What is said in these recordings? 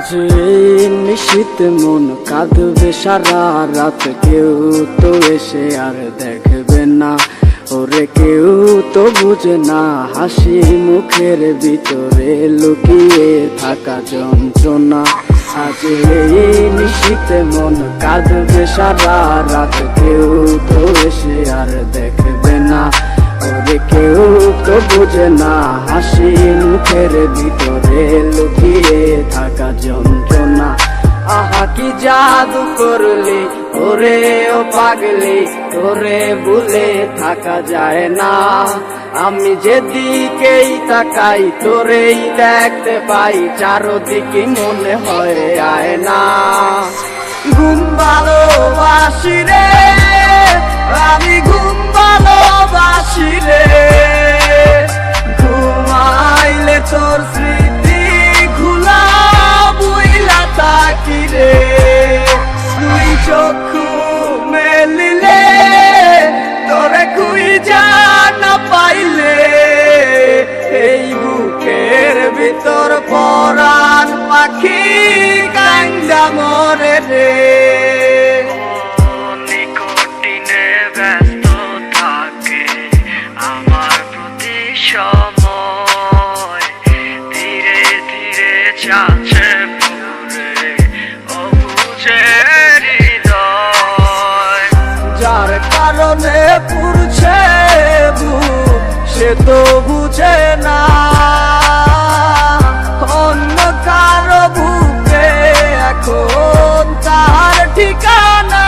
আজ এই নিশীথ মন কাঁদবে সারা রাত, কেউ তো এসে আর দেখবে না। ওরে কেউ তো বুঝে না হাসি মুখের ভিতরে লুকিয়ে থাকা যন্ত্রণা। আজ এই নিশীথ মন কাঁদবে সারা রাত, কেউ তো এসে আর দেখবে না। ওরে কেউ তো বুঝে না হাসি মুখের ভিতরে লুকিয়ে থাকা যন্ত্রণা। আহা কি জাদু করলি ওরে ও পাগলি, তোরে ভুলে থাকা যায় না। আমি যেদিকেই তাকাই তোরেই দেখতে পাই, চারদিকে মনে হয় আয়না। ঘুম ভালোবাসি রে আমি, ঘুম ভালোবাসি রে। ঘুমাইলে তোর স্মৃতি খুলা বুইলা থাকি রে। তুই চক্ষু মেলিলে তোরে খুঁজা না পাইলে, এই বুকের ভিতর পরাণ পাখি কান্দা মরে রে। ব্যস্ত থাকে আমার প্রতি সময়, ধীরে ধীরে চাচ্ছে পুরে অবুঝে হৃদয়। যার কারণে পুরছে বুক সে তো বুঝে না, অন্য কারো বুকে এখন তার ঠিকানা।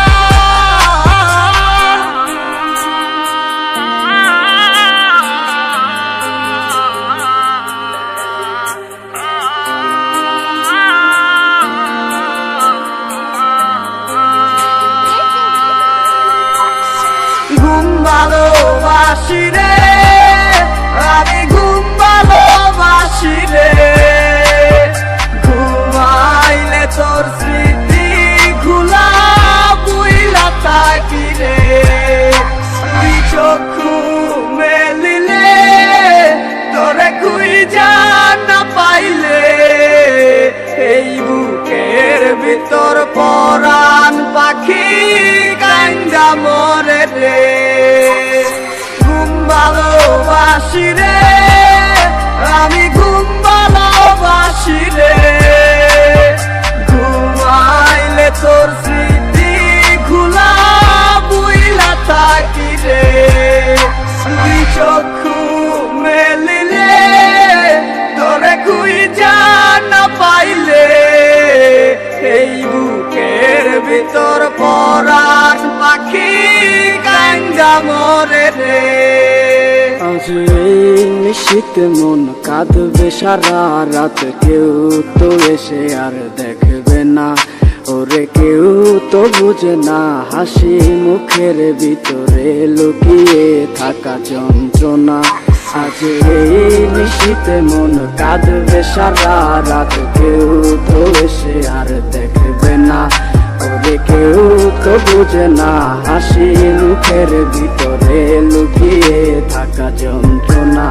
ঘুম ভালোবাসি রে আমি, ঘুম ভালোবাসি রে। ঘুমাইলে তোর স্মৃতি খুলা বুইলা থাকি রে। তুই চক্ষু মেলিলে তোরে খুঁজা না পাইলে, এই বুকের ভিতর পরাণ পাখি কান্দা মরে রে। ঘুম ভালোবাসি রে আমি, ঘুম ভালোবাসি রে। ঘুমাইলে তোর স্মৃতি খুলা বুইলা থাকি রে। তুই চক্ষু মেলিলে তোরে খুঁজা না পাইলে, এই বুকের ভিতর পরাণ পাখি কান্দা মরে রে। আজ এই নিশীথ মন কাঁদবে সারা রাত, কেউ তো এসে আর দেখবে না। ওরে কেউ তো বুঝে না হাসি মুখের ভিতরে লুকিয়ে থাকা যন্ত্রণা। আজ এই নিশীথ মন কাঁদবে সারা রাত, কেউ তো এসে আর দেখবে না। ওরে কেউ তো বুঝে না হাসি মুখের ভিতরে লুকিয়ে থাকা যন্ত্রণা।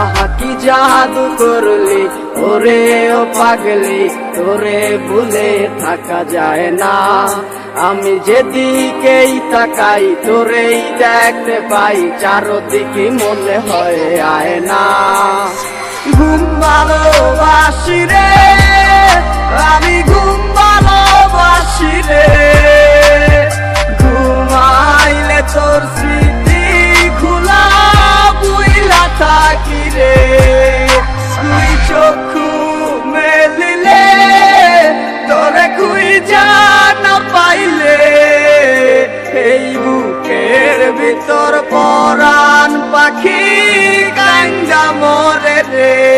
আহা কি জাদু করলি ওরে ও পাগলি, তোরে ভুলে থাকা যায় না। আমি যেদিকেই তাকাই তোরেই দেখতে পাই, চারদিকে মনে হয় আয়না। ঘুম ভালোবাসি রে আমি, ঘুম ভালোবাসি রে। ঘুমাইলে তোর স্মৃতি খুলা বুইলা থাকি রে। তুই চক্ষু মেলিলে তোরে খুঁজা না পাইলে, এই বুকের ভিতর পরাণ পাখি কান্দা মরে রে।